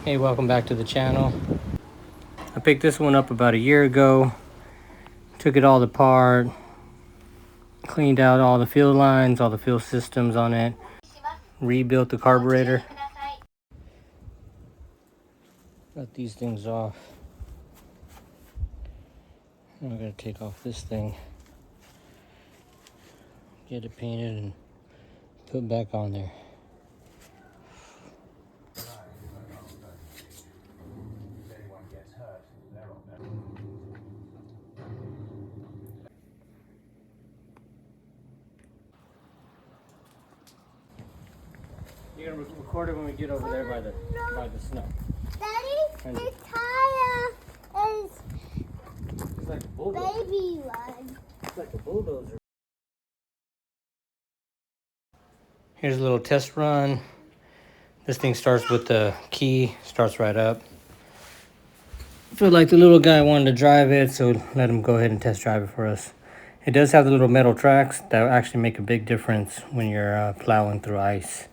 Hey, welcome back to the channel. I picked this one up about a year ago, took it all apart, cleaned out all the fuel lines, all the fuel systems on it, rebuilt the carburetor. Got these things off. I'm gonna take off this thing, get it painted and put back on there. You're gonna record it when we get over there by the snow. Daddy, the tire is It's like a bulldozer. baby one. It's like a bulldozer. Here's a little test run. This thing starts with the key, starts right up. I feel like the little guy wanted to drive it, so let him go ahead and test drive it for us. It does have the little metal tracks that actually make a big difference when you're plowing through ice.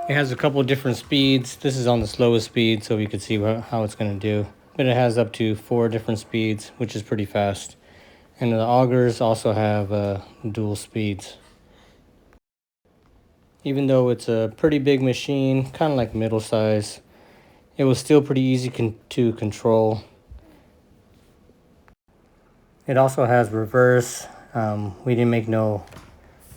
It has a couple of different speeds. This is on the slowest speed, so we can see how it's going to do. But it has up to 4 different speeds, which is pretty fast. And the augers also have dual speeds. Even though it's a pretty big machine, kind of like middle size, it was still pretty easy to control. It also has reverse. We didn't make no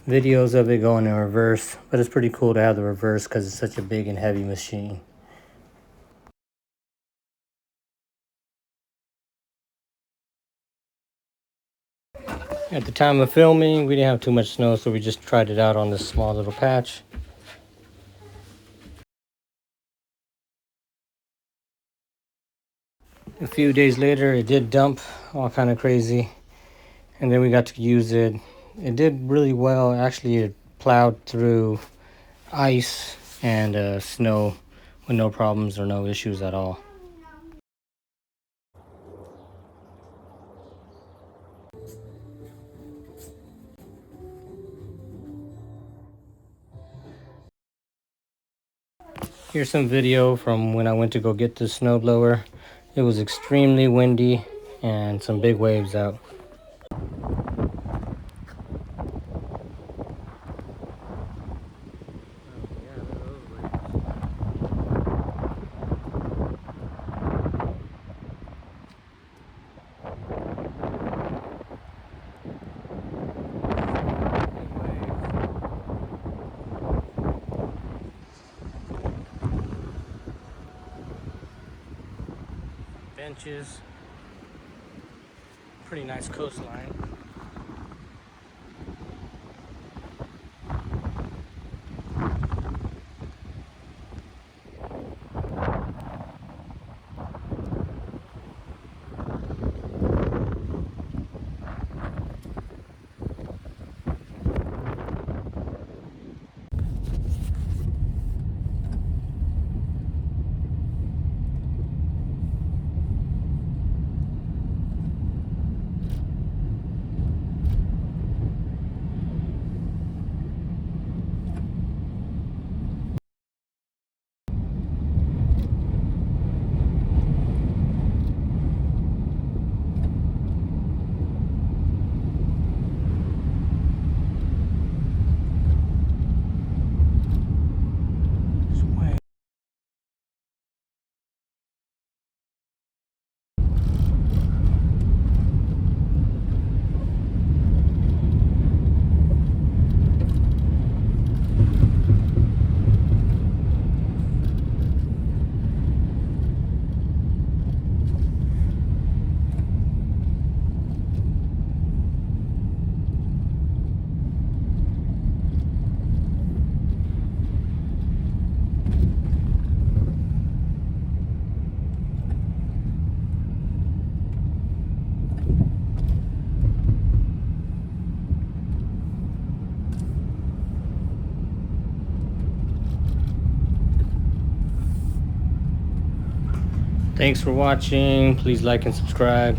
videos of it going in reverse, but it's pretty cool to have the reverse because it's such a big and heavy machine. At the time of filming, we didn't have too much snow, so we just tried it out on this small little patch. A few days later, it did dump all kind of crazy, and then we got to use it. It did really well. Actually, it plowed through ice and snow with no problems or no issues at all. Here's some video from when I went to go get the snowblower. It was extremely windy and some big waves out. Benches, pretty nice coastline. Thanks for watching. Please like and subscribe.